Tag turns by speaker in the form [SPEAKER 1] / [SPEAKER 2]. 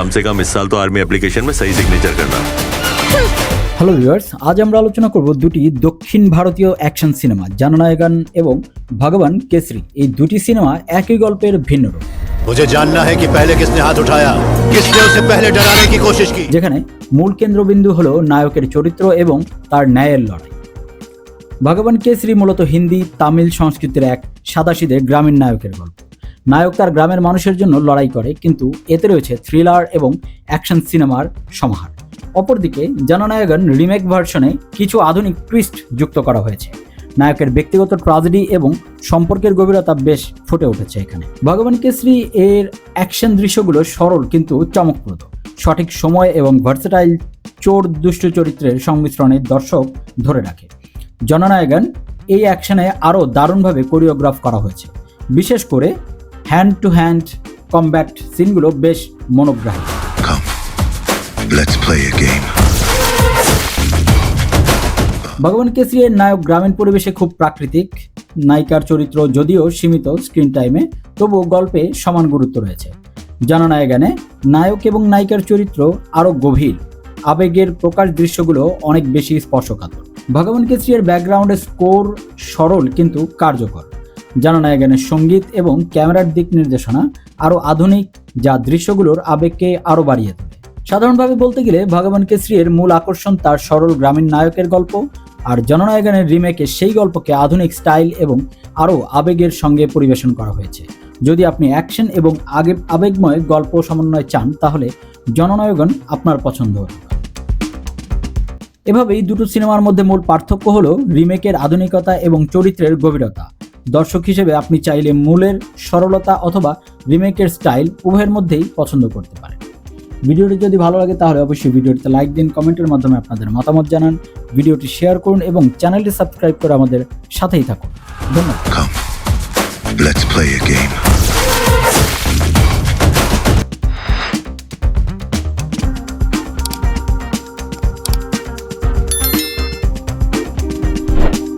[SPEAKER 1] कम से कम इस साल तो आर्मी एप्लीकेशन में सही सिग्नेचर करना।
[SPEAKER 2] হ্যালো ভিউয়ার্স, আজ আমরা আলোচনা করব দুটি দক্ষিণ ভারতীয় অ্যাকশন সিনেমা জননায়গন এবং ভগবান কেসরি। এই দুটি সিনেমা একই গল্পের ভিন্ন রূপ।
[SPEAKER 3] मुझे जानना है कि पहले किसने हाथ उठाया, किसने उसे पहले डराने की कोशिश की।
[SPEAKER 2] যেখানে মূল কেন্দ্রবিন্দু হলো নায়কের চরিত্র এবং তার ন্যায়ের লড়াই। ভগবান কেসরি মূলত হিন্দি তামিল সংস্কৃতির এক সাদাসিধে গ্রামীণ নায়কের গল্প। নায়ক তার গ্রামের মানুষের জন্য লড়াই করে, কিন্তু এতে রয়েছে থ্রিলার এবং অ্যাকশন সিনেমার সমাহার। অপরদিকে জননায়গন রিমেক ভার্সনে কিছু আধুনিক টুইস্ট যুক্ত করা হয়েছে। নায়কের ব্যক্তিগত ট্র্যাজেডি এবং সম্পর্কের গভীরতা বেশ ফুটে উঠেছে এখানে। ভগবান কেসরি এর অ্যাকশন দৃশ্যগুলো সরল কিন্তু চমকপ্রদ, সঠিক সময় এবং ভার্সেটাইল চোর দুষ্টু চরিত্রের সংমিশ্রণে দর্শক ধরে রাখে। জননায়গন এই অ্যাকশনে আরও দারুণভাবে কোরিওগ্রাফ করা হয়েছে, বিশেষ করে হ্যান্ড টু হ্যান্ড কমব্যাট সিনগুলো বেশ মনোগ্রাহী।
[SPEAKER 3] Let's play a game.
[SPEAKER 2] ভগবান কেসরি এর নায়ক গ্রামীণ পরিবেশে খুব প্রাকৃতিক। নায়িকার চরিত্র যদিও সীমিত স্ক্রিন টাইমে, তবুও গল্পে সমান গুরুত্ব রয়েছে। জননায়গনে নায়ক এবং নায়িকার চরিত্র আরও গভীর, আবেগের প্রকাশ দৃশ্যগুলো অনেক বেশি স্পর্শকাতর। ভগবান কেসরি এর ব্যাকগ্রাউন্ডের স্কোর সরল কিন্তু কার্যকর। জননায়গনের সঙ্গীত এবং ক্যামেরার দিক নির্দেশনা আরও আধুনিক, যা দৃশ্যগুলোর আবেগকে আরও বাড়িয়ে তোলে। সাধারণভাবে বলতে গেলে ভগবান কেসরি এর মূল আকর্ষণ তার সরল গ্রামীণ নায়কের গল্প, আর জননায়গনের রিমেকে সেই গল্পকে আধুনিক স্টাইল এবং আরও আবেগের সঙ্গে পরিবেশন করা হয়েছে। যদি আপনি অ্যাকশন এবং আবেগময় গল্প সমন্বয় চান, তাহলে জননায়গন আপনার পছন্দ হতে পারে। এভাবেই দুটো সিনেমার মধ্যে মূল পার্থক্য হলো রিমেকের আধুনিকতা এবং চরিত্রের গভীরতা। দর্শক হিসেবে আপনি চাইলে মূলের সরলতা অথবা রিমেকের স্টাইল উভয়ের মধ্যেই পছন্দ করতে পারেন। ভিডিওটি যদি ভালো লাগে তাহলে অবশ্যই ভিডিওটিতে লাইক দিন, কমেন্টের মাধ্যমে আপনাদের মতামত জানান, ভিডিওটি শেয়ার করুন এবং চ্যানেলটি সাবস্ক্রাইব করে আমাদের সাথেই থাকুন। ধন্যবাদ।
[SPEAKER 3] Let's play a game.